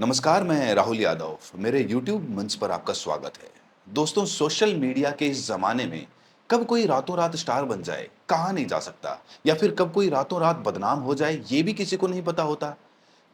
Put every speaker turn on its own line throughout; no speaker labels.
नमस्कार, मैं राहुल यादव। मेरे YouTube मंच पर आपका स्वागत है। दोस्तों, सोशल मीडिया के इस ज़माने में कब कोई रातों रात स्टार बन जाए, कहा नहीं जा सकता। या फिर कब कोई रातों रात बदनाम हो जाए, ये भी किसी को नहीं पता होता।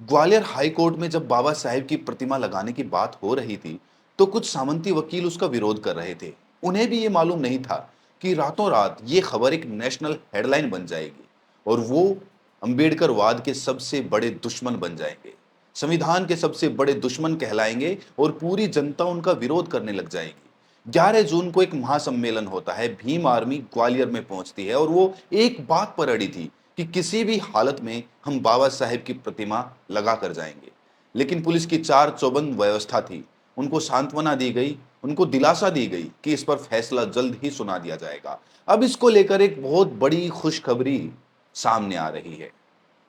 ग्वालियर हाई कोर्ट में जब बाबा साहेब की प्रतिमा लगाने की बात हो रही थी, तो कुछ सामंती वकील उसका विरोध कर रहे थे। उन्हें भी ये मालूम नहीं था कि रातों रात ये खबर एक नेशनल हेडलाइन बन जाएगी और वो अंबेडकरवाद के सबसे बड़े दुश्मन बन जाएंगे, संविधान के सबसे बड़े दुश्मन कहलाएंगे और पूरी जनता उनका विरोध करने लग जाएगी। 11 जून को एक महासम्मेलन होता है, भीम आर्मी ग्वालियर में पहुंचती है और वो एक बात पर अड़ी थी कि किसी भी हालत में हम बाबा साहेब की प्रतिमा लगा कर जाएंगे। लेकिन पुलिस की चार चौबंद व्यवस्था थी। उनको सांत्वना दी गई, उनको दिलासा दी गई कि इस पर फैसला जल्द ही सुना दिया जाएगा। अब इसको लेकर एक बहुत बड़ी खुशखबरी सामने आ रही है।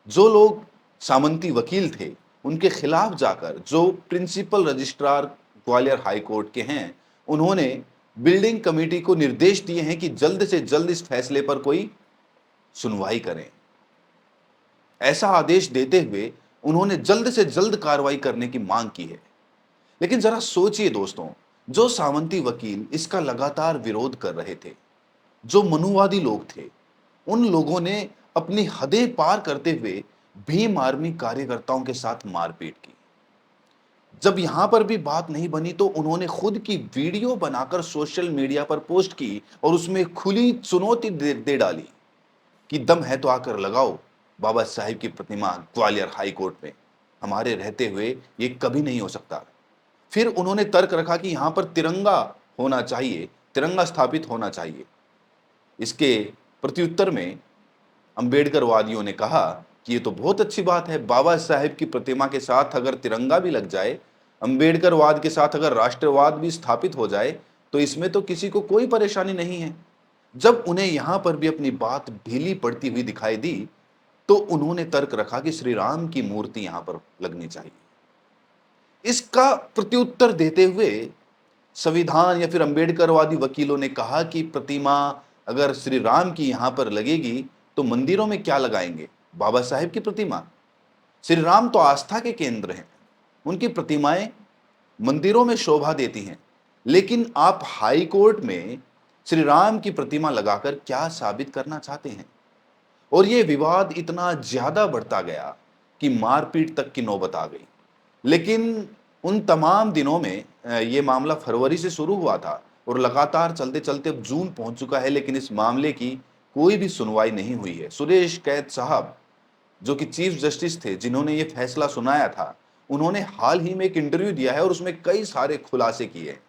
जो लोग सामंती वकील थे, उनके खिलाफ जाकर जो principal registrar Gwalior high court के हैं, उन्होंने बिल्डिंग कमेटी को निर्देश दिए हैं कि जल्द से जल्द इस फैसले पर कोई सुनवाई करें। ऐसा आदेश देते हुए उन्होंने जल्द से जल्द कार्रवाई करने की मांग की है। लेकिन जरा सोचिए दोस्तों, जो सामंती वकील इसका लगातार विरोध कर रहे थे, जो मनुवादी लोग थे, उन लोगों ने अपनी हदें पार करते हुए भीम आर्मी कार्यकर्ताओं के साथ मारपीट की। जब यहां पर भी बात नहीं बनी तो उन्होंने खुद की वीडियो बनाकर सोशल मीडिया पर पोस्ट की और उसमें खुली चुनौती दे डाली कि दम है तो आकर लगाओ बाबा साहिब की प्रतिमा ग्वालियर हाई कोर्ट में। हमारे रहते हुए ये कभी नहीं हो सकता। फिर उन्होंने तर्क रखा कि यहां पर तिरंगा होना चाहिए, तिरंगा स्थापित होना चाहिए। इसके प्रत्युत्तर में अंबेडकरवादियों ने कहा कि ये तो बहुत अच्छी बात है, बाबा साहेब की प्रतिमा के साथ अगर तिरंगा भी लग जाए, अंबेडकरवाद के साथ अगर राष्ट्रवाद भी स्थापित हो जाए, तो इसमें तो किसी को कोई परेशानी नहीं है। जब उन्हें यहां पर भी अपनी बात ढीली पड़ती हुई दिखाई दी, तो उन्होंने तर्क रखा कि श्री राम की मूर्ति यहां पर लगनी चाहिए। इसका प्रत्युत्तर देते हुए संविधान या फिर अंबेडकरवादी वकीलों ने कहा कि प्रतिमा अगर श्री राम की यहां पर लगेगी, तो मंदिरों में क्या लगाएंगे? बाबा साहेब की प्रतिमा। श्री राम तो आस्था के केंद्र हैं, उनकी प्रतिमाएं मंदिरों में शोभा देती हैं। लेकिन आप हाई कोर्ट में श्री राम की प्रतिमा लगाकर क्या साबित करना चाहते हैं? और यह विवाद इतना ज्यादा बढ़ता गया कि मारपीट तक की नौबत आ गई। लेकिन उन तमाम दिनों में ये मामला फरवरी से शुरू हुआ था और लगातार चलते-चलते अब जून पहुंच चुका है, लेकिन इस मामले की कोई भी सुनवाई नहीं हुई है। सुरेश कैत साहब, जो कि चीफ जस्टिस थे, जिन्होंने ये फैसला सुनाया था, उन्होंने हाल ही में एक इंटरव्यू दिया है और उसमें कई सारे खुलासे किए हैं।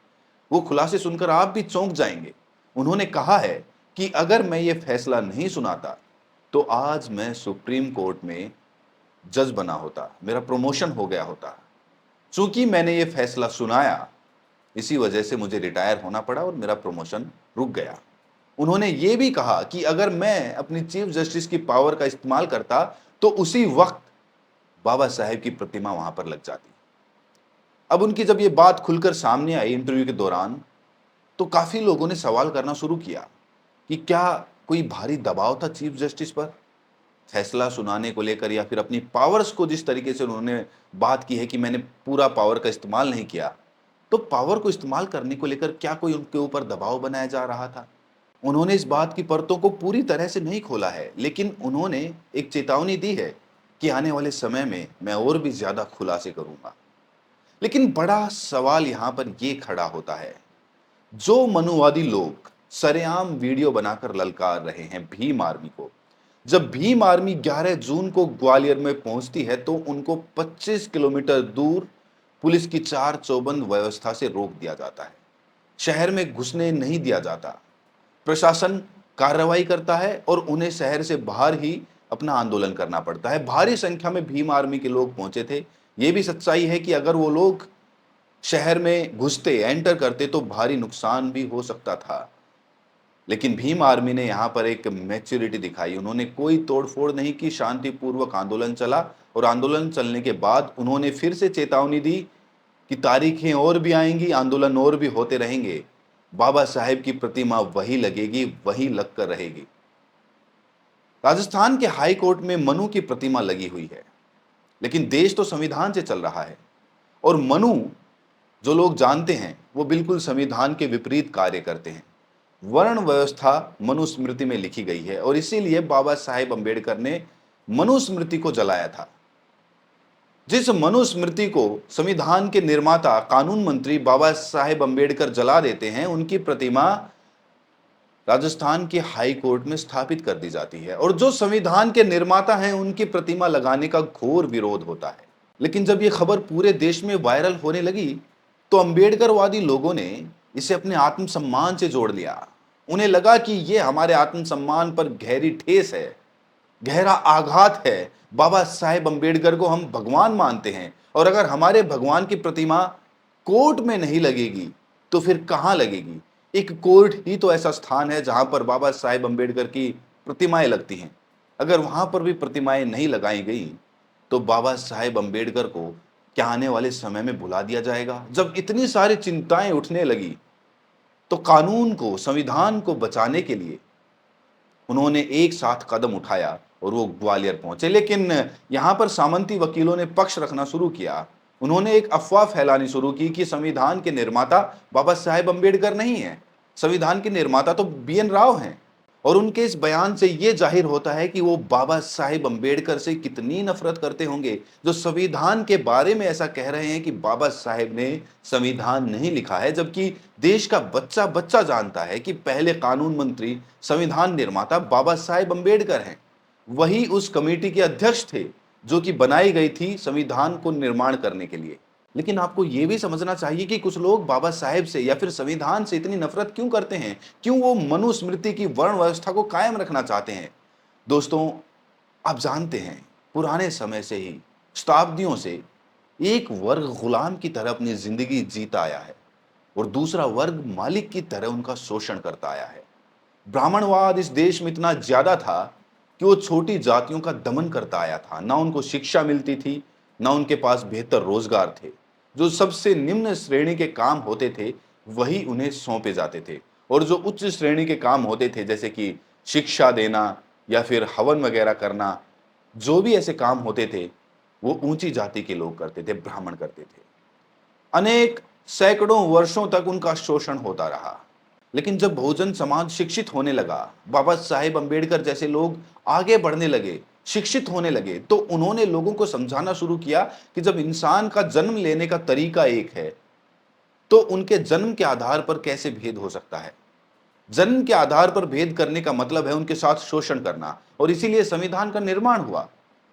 वो खुलासे सुनकर आप भी चौंक जाएंगे। उन्होंने कहा है कि अगर मैं ये फैसला नहीं सुनाता, तो आज मैं सुप्रीम कोर्ट में जज बना होता, मेरा प्रमोशन हो गया होता। चूंकि मैंने ये फैसला सुनाया, इसी वजह से मुझे रिटायर होना पड़ा और मेरा प्रमोशन रुक गया। उन्होंने ये भी कहा कि अगर मैं अपनी चीफ जस्टिस की पावर का इस्तेमाल करता, तो उसी वक्त बाबा साहेब की प्रतिमा वहां पर लग जाती। अब उनकी जब ये बात खुलकर सामने आई इंटरव्यू के दौरान, तो काफी लोगों ने सवाल करना शुरू किया कि क्या कोई भारी दबाव था चीफ जस्टिस पर फैसला सुनाने को लेकर, या फिर अपनी पावर्स को जिस तरीके से उन्होंने बात की है कि मैंने पूरा पावर का इस्तेमाल नहीं किया, तो पावर को इस्तेमाल करने को लेकर क्या कोई उनके ऊपर दबाव बनाया जा रहा था? उन्होंने इस बात की परतों को पूरी तरह से नहीं खोला है, लेकिन उन्होंने एक चेतावनी दी है कि आने वाले समय में मैं और भी ज्यादा खुलासे करूंगा। लेकिन बड़ा सवाल यहां पर यह खड़ा होता है, जो मनुवादी लोग सरेआम वीडियो बनाकर ललकार रहे हैं भीम आर्मी को, जब भीम आर्मी 11 जून को ग्वालियर में पहुंचती है, तो उनको 25 किलोमीटर दूर पुलिस की चार चौबंद व्यवस्था से रोक दिया जाता है। शहर में घुसने नहीं दिया जाता। प्रशासन कार्रवाई करता है और उन्हें शहर से बाहर ही अपना आंदोलन करना पड़ता है। भारी संख्या में भीम आर्मी के लोग पहुंचे थे। यह भी सच्चाई है कि अगर वो लोग शहर में घुसते, एंटर करते, तो भारी नुकसान भी हो सकता था। लेकिन भीम आर्मी ने यहाँ पर एक मैच्योरिटी दिखाई। उन्होंने कोई तोड़फोड़ नहीं की, शांतिपूर्वक आंदोलन चला और आंदोलन चलने के बाद उन्होंने फिर से चेतावनी दी कि तारीखें और भी आएंगी, आंदोलन और भी होते रहेंगे, बाबा साहेब की प्रतिमा वही लगेगी, वही लगकर रहेगी। राजस्थान के हाई कोर्ट में मनु की प्रतिमा लगी हुई है, लेकिन देश तो संविधान से चल रहा है। और मनु जो लोग जानते हैं वो बिल्कुल संविधान के विपरीत कार्य करते हैं। वर्ण व्यवस्था मनुस्मृति में लिखी गई है और इसीलिए बाबा साहेब अंबेडकर ने मनुस्मृति को जलाया था। जिस मनुस्मृति को संविधान के निर्माता कानून मंत्री बाबा साहेब अंबेडकर जला देते हैं, उनकी प्रतिमा राजस्थान के हाई कोर्ट में स्थापित कर दी जाती है और जो संविधान के निर्माता हैं उनकी प्रतिमा लगाने का घोर विरोध होता है। लेकिन जब यह खबर पूरे देश में वायरल होने लगी तो अंबेडकरवादी लोगों ने इसे अपने आत्मसम्मान से जोड़ लिया। उन्हें लगा कि यह हमारे आत्मसम्मान पर गहरी ठेस है, गहरा आघात है। बाबा साहेब अंबेडकर को हम भगवान मानते हैं और अगर हमारे भगवान की प्रतिमा कोर्ट में नहीं लगेगी तो फिर कहां लगेगी? एक कोर्ट ही तो ऐसा स्थान है जहां पर बाबा साहेब अंबेडकर की प्रतिमाएं लगती हैं। अगर वहां पर भी प्रतिमाएं नहीं लगाई गई तो बाबा साहेब अंबेडकर को क्या आने वाले समय में भुला दिया जाएगा? जब इतनी सारी चिंताएं उठने लगी तो कानून को, संविधान को बचाने के लिए उन्होंने एक साथ कदम उठाया और वो ग्वालियर पहुंचे। लेकिन यहां पर सामंती वकीलों ने पक्ष रखना शुरू किया। उन्होंने एक अफवाह फैलानी शुरू की कि संविधान के निर्माता बाबा साहेब अंबेडकर नहीं है, संविधान के निर्माता तो बीएन राव हैं। और उनके इस बयान से यह जाहिर होता है कि वो बाबा साहेब अंबेडकर से कितनी नफरत करते होंगे, जो संविधान के बारे में ऐसा कह रहे हैं कि बाबा साहेब ने संविधान नहीं लिखा है, जबकि देश का बच्चा बच्चा जानता है कि पहले कानून मंत्री, संविधान निर्माता बाबा साहेब अंबेडकर हैं। वही उस कमेटी के अध्यक्ष थे जो कि बनाई गई थी संविधान को निर्माण करने के लिए। लेकिन आपको यह भी समझना चाहिए कि कुछ लोग बाबा साहेब से या फिर संविधान से इतनी नफरत क्यों करते हैं, क्यों वो मनुस्मृति की वर्ण व्यवस्था को कायम रखना चाहते हैं। दोस्तों, आप जानते हैं पुराने समय से ही, शताब्दियों से एक वर्ग गुलाम की तरह अपनी जिंदगी जीता आया है और दूसरा वर्ग मालिक की तरह उनका शोषण करता आया है। ब्राह्मणवाद इस देश में इतना ज्यादा था कि वो छोटी जातियों का दमन करता आया था। ना उनको शिक्षा मिलती थी, ना उनके पास बेहतर रोजगार थे। जो सबसे निम्न श्रेणी के काम होते थे वही उन्हें सौंपे जाते थे और जो उच्च श्रेणी के काम होते थे, जैसे कि शिक्षा देना या फिर हवन वगैरह करना, जो भी ऐसे काम होते थे वो ऊंची जाति के लोग करते थे, ब्राह्मण करते थे। अनेक सैकड़ों वर्षों तक उनका शोषण होता रहा। लेकिन जब बहुजन समाज शिक्षित होने लगा, बाबा साहेब अंबेडकर जैसे लोग आगे बढ़ने लगे, शिक्षित होने लगे, तो उन्होंने लोगों को समझाना शुरू किया कि जब इंसान का जन्म लेने का तरीका एक है तो उनके जन्म के आधार पर कैसे भेद हो सकता है। जन्म के आधार पर भेद करने का मतलब है उनके साथ शोषण करना, और इसीलिए संविधान का निर्माण हुआ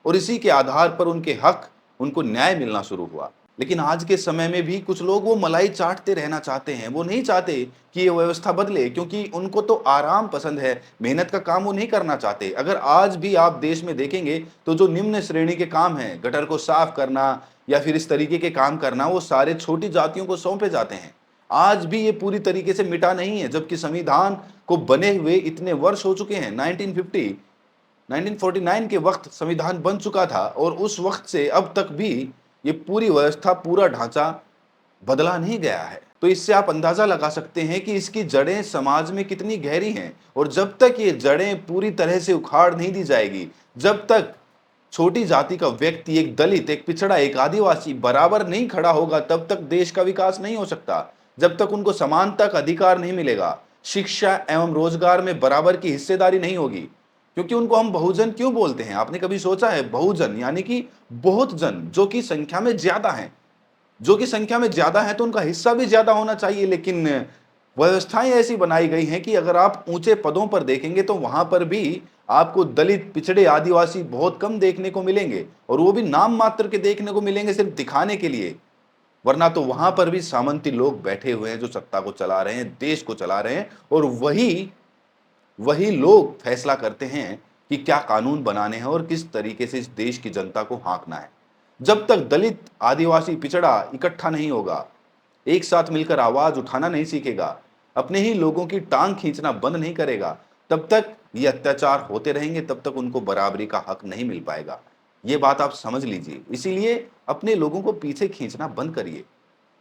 और इसी के आधार पर उनके हक, उनको न्याय मिलना शुरू हुआ। लेकिन आज के समय में भी कुछ लोग वो मलाई चाटते रहना चाहते हैं। वो नहीं चाहते कि ये व्यवस्था बदले, क्योंकि उनको तो आराम पसंद है, मेहनत का काम वो नहीं करना चाहते। अगर आज भी आप देश में देखेंगे तो जो निम्न श्रेणी के काम हैं, गटर को साफ करना या फिर इस तरीके के काम करना, वो सारे छोटी जातियों को सौंपे जाते हैं। आज भी ये पूरी तरीके से मिटा नहीं है, जबकि संविधान को बने हुए इतने वर्ष हो चुके हैं। 1949 के वक्त संविधान बन चुका था और उस वक्त से अब तक भी ये पूरी व्यवस्था, पूरा ढांचा बदला नहीं गया है। तो इससे आप अंदाजा लगा सकते हैं कि इसकी जड़ें समाज में कितनी गहरी हैं। और जब तक ये जड़ें पूरी तरह से उखाड़ नहीं दी जाएगी, जब तक छोटी जाति का व्यक्ति, एक दलित, एक पिछड़ा, एक आदिवासी बराबर नहीं खड़ा होगा, तब तक देश का विकास नहीं हो सकता। जब तक उनको समानता का अधिकार नहीं मिलेगा, शिक्षा एवं रोजगार में बराबर की हिस्सेदारी नहीं होगी। क्योंकि उनको हम बहुजन क्यों बोलते हैं? आपने कभी सोचा है? बहुजन यानी कि बहुत जन, जो कि संख्या में ज्यादा हैं। जो कि संख्या में ज्यादा है तो उनका हिस्सा भी ज्यादा होना चाहिए। लेकिन व्यवस्थाएं ऐसी बनाई गई हैं कि अगर आप ऊंचे पदों पर देखेंगे तो वहां पर भी आपको दलित, पिछड़े, आदिवासी बहुत कम देखने को मिलेंगे, और वो भी नाम मात्र के देखने को मिलेंगे, सिर्फ दिखाने के लिए। वरना तो वहां पर भी सामंती लोग बैठे हुए हैं जो सत्ता को चला रहे हैं, देश को चला रहे हैं, और वही लोग फैसला करते हैं कि क्या कानून बनाने हैं और किस तरीके से इस देश की जनता को हाँकना है। जब तक दलित, आदिवासी, पिछड़ा इकट्ठा नहीं होगा, एक साथ मिलकर आवाज उठाना नहीं सीखेगा, अपने ही लोगों की टांग खींचना बंद नहीं करेगा, तब तक ये अत्याचार होते रहेंगे, तब तक उनको बराबरी का हक नहीं मिल पाएगा। ये बात आप समझ लीजिए। इसीलिए अपने लोगों को पीछे खींचना बंद करिए।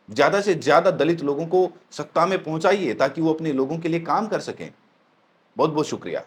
ज्यादा से ज्यादा दलित लोगों को सत्ता में पहुंचाइए ताकि वो अपने लोगों के लिए काम कर सकें। बहुत बहुत शुक्रिया।